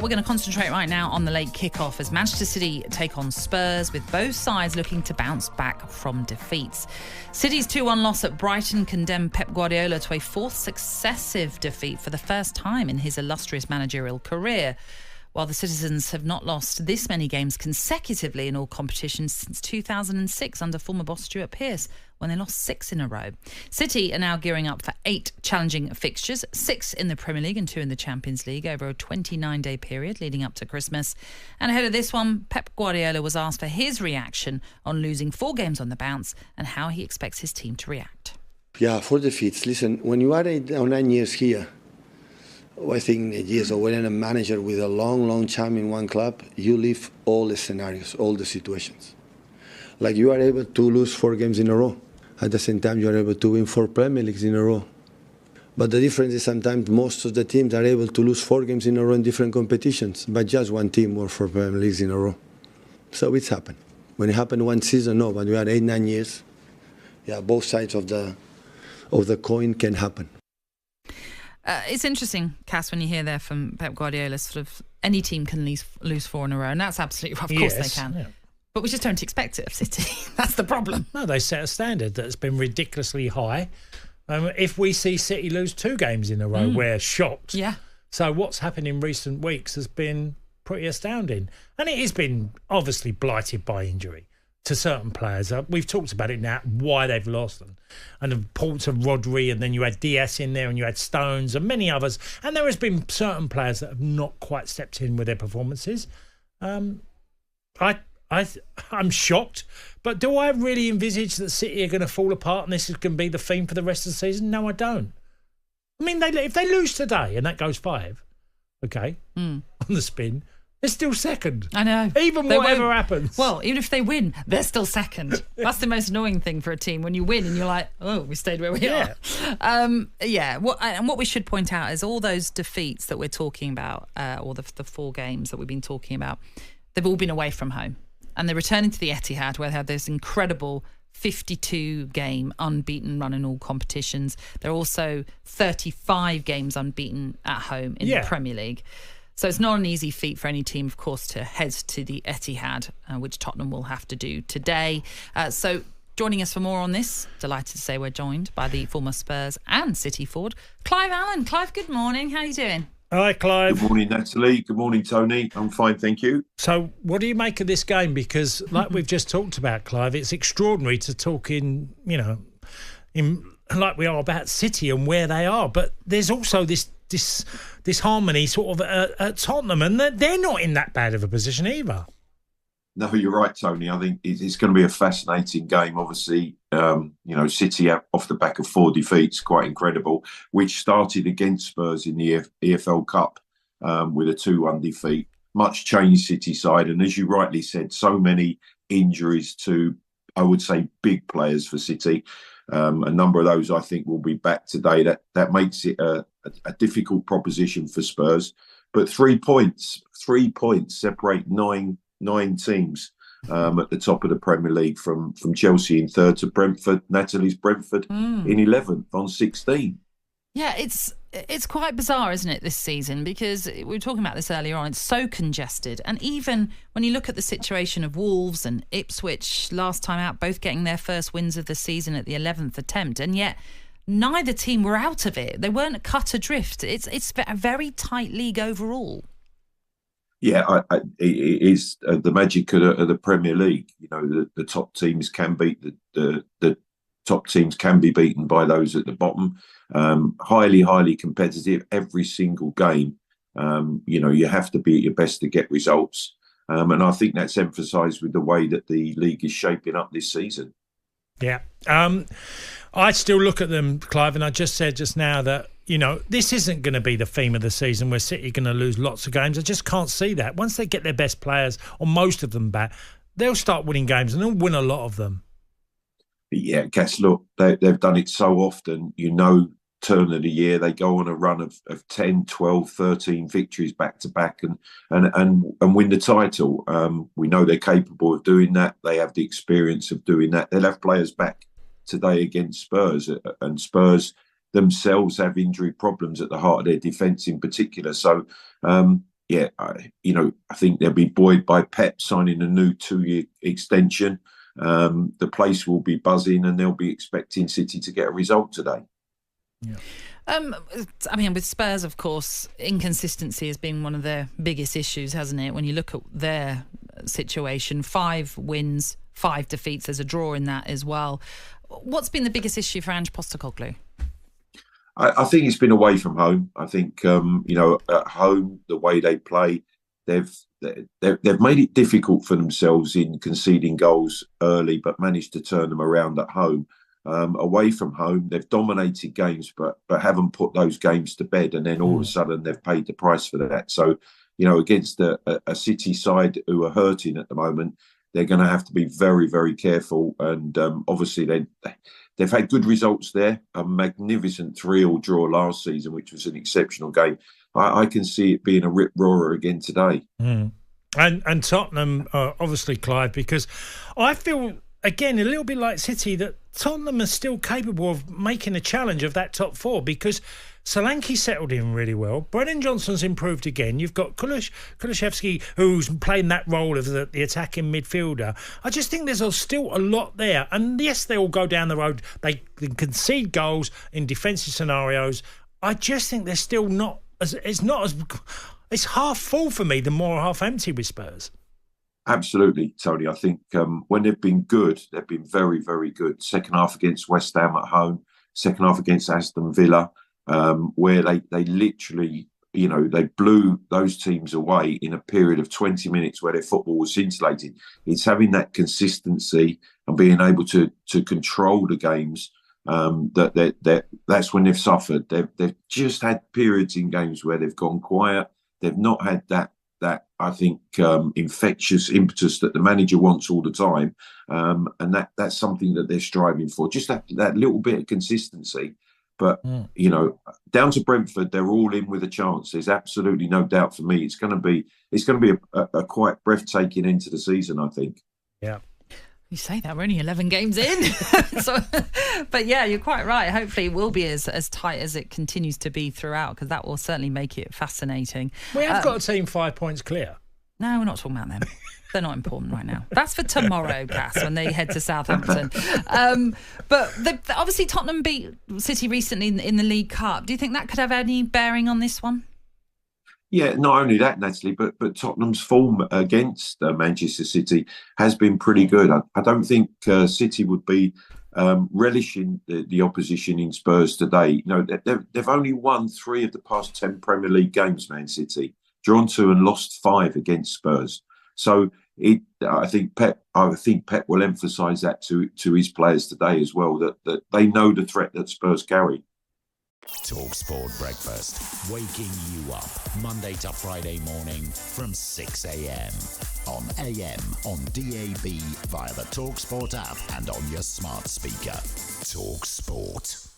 We're going to concentrate right now on the late kickoff as Manchester City take on Spurs, with both sides looking to bounce back from defeats. City's 2-1 loss at Brighton condemned Pep Guardiola to a fourth successive defeat for the first time in his illustrious managerial career, while the citizens have not lost this many games consecutively in all competitions since 2006 under former boss Stuart Pearce, when they lost 6 in a row. City are now gearing up for 8 challenging fixtures, 6 in the Premier League and 2 in the Champions League over a 29-day period leading up to Christmas. And ahead of this one, Pep Guardiola was asked for his reaction on losing 4 games on the bounce and how he expects his team to react. Yeah, 4 defeats. Listen, when you are 8 or 9 years here, I think years, or when you're a manager with a long time in one club, you live all the scenarios, all the situations. Like you are able to lose 4 games in a row. At the same time, you are able to win 4 Premier Leagues in a row. But the difference is sometimes most of the teams are able to lose 4 games in a row in different competitions, but just one team won 4 Premier Leagues in a row. So it's happened. When it happened one season, no, but we had 8, 9 years. Yeah, both sides of the coin can happen. It's interesting, Cass, when you hear there from Pep Guardiola, sort of any team can lose 4 in a row, and that's absolutely right. Of course they can. Yeah. But we just don't expect it of City. That's the problem. No, they set a standard that's been ridiculously high. If we see City lose 2 games in a row, we're shocked. Yeah. So what's happened in recent weeks has been pretty astounding. And it has been obviously blighted by injury to certain players. We've talked about it now, why they've lost them. And the importance of Rodri, and then you had Diaz in there, and you had Stones and many others. And there has been certain players that have not quite stepped in with their performances. I'm shocked, but do I really envisage that City are going to fall apart and this is going to be the theme for the rest of the season? No, I don't. I mean, if they lose today and that goes 5, okay, on the spin, they're still second. I know. Even whatever happens. Well, even if they win, they're still second. That's the most annoying thing for a team, when you win and you're like, oh, we stayed where we are. What we should point out is all those defeats that we're talking about, or the 4 games that we've been talking about, they've all been away from home. And they're returning to the Etihad, where they had this incredible 52-game unbeaten run in all competitions. They're also 35 games unbeaten at home in the Premier League. So it's not an easy feat for any team, of course, to head to the Etihad, which Tottenham will have to do today. So joining us for more on this, delighted to say we're joined by the former Spurs and City forward, Clive Allen. Clive, good morning. How are you doing? Hi, Clive. Good morning, Natalie. Good morning, Tony. I'm fine, thank you. So what do you make of this game? Because like we've just talked about, Clive, it's extraordinary to talk in like we are about City and where they are. But there's also this harmony sort of at Tottenham, and they're not in that bad of a position either. No, you're right, Tony. I think it's going to be a fascinating game. Obviously, City off the back of 4 defeats, quite incredible, which started against Spurs in the EFL Cup with a 2-1 defeat. Much changed City side. And as you rightly said, so many injuries to, I would say, big players for City. A number of those, I think, will be back today. That makes it a difficult proposition for Spurs. But 3 points separate nine teams at the top of the Premier League, from Chelsea in 3rd to Brentford, Natalie's Brentford in 11th on 16. Yeah, it's quite bizarre, isn't it, this season? Because we were talking about this earlier on. It's so congested. And even when you look at the situation of Wolves and Ipswich last time out, both getting their first wins of the season at the 11th attempt, and yet neither team were out of it. They weren't cut adrift. It's a very tight league overall. Yeah, it is the magic of the Premier League. You know, the top teams can beat the top teams can be beaten by those at the bottom. Highly competitive every single game. You have to be at your best to get results. And I think that's emphasised with the way that the league is shaping up this season. Yeah. I still look at them, Clive, and I just said just now that, this isn't going to be the theme of the season where City are going to lose lots of games. I just can't see that. Once they get their best players, or most of them, back, they'll start winning games, and they'll win a lot of them. Yeah, Cass, look, they've done it so often. Turn of the year, they go on a run of 10, 12, 13 victories back-to-back and win the title. We know they're capable of doing that. They have the experience of doing that. They'll have players back today against Spurs, and Spurs themselves have injury problems at the heart of their defence in particular. So I think they'll be buoyed by Pep signing a new 2-year extension. The place will be buzzing, and they'll be expecting City to get a result today. Yeah. With Spurs, of course, inconsistency has been one of their biggest issues, hasn't it? When you look at their situation, 5 wins, 5 defeats, there's a draw in that as well. What's been the biggest issue for Ange Postecoglou? I think it's been away from home. I think at home, the way they play, they've made it difficult for themselves in conceding goals early, but managed to turn them around at home. Away from home, they've dominated games, but haven't put those games to bed, and then all of a sudden they've paid the price for that. So, against a City side who are hurting at the moment, they're going to have to be very, very careful. And obviously, they've had good results there. A magnificent 3-3 draw last season, which was an exceptional game. I can see it being a rip-roarer again today. And Tottenham, obviously, Clive, because I feel, again, a little bit like City, that Tottenham are still capable of making a challenge of that top 4, because Solanke settled in really well. Brennan Johnson's improved again. You've got Kulusevski, who's playing that role of the attacking midfielder. I just think there's still a lot there. And yes, they all go down the road. They concede goals in defensive scenarios. I just think they're still not as... It's half full for me, the more half empty with Spurs. Absolutely, Tony. I think when they've been good, they've been very, very good. Second half against West Ham at home, second half against Aston Villa, where they literally, they blew those teams away in a period of 20 minutes where their football was scintillating. It's having that consistency and being able to control the games that's when they've suffered. They've just had periods in games where they've gone quiet. They've not had that I think infectious impetus that the manager wants all the time, and that's something that they're striving for. Just that little bit of consistency. But down to Brentford, they're all in with a chance. There's absolutely no doubt for me. It's going to be a quite breathtaking end to the season, I think. Yeah. You say that, we're only 11 games in. But yeah, you're quite right. Hopefully it will be as tight as it continues to be throughout, because that will certainly make it fascinating. We have got a team 5 points clear. No, we're not talking about them. They're not important right now. That's for tomorrow, Cass, when they head to Southampton. But obviously Tottenham beat City recently in the League Cup. Do you think that could have any bearing on this one? Yeah, not only that, Natalie, but Tottenham's form against Manchester City has been pretty good. I don't think City would be relishing the opposition in Spurs today. They've only won 3 of the past 10 Premier League games, Man City, drawn 2 and lost 5 against Spurs. So I think Pep will emphasise that to his players today as well, that they know the threat that Spurs carry. talkSPORT Breakfast, waking you up Monday to Friday morning from 6 a.m. on AM, on DAB, via the talkSPORT app and on your smart speaker. talkSPORT.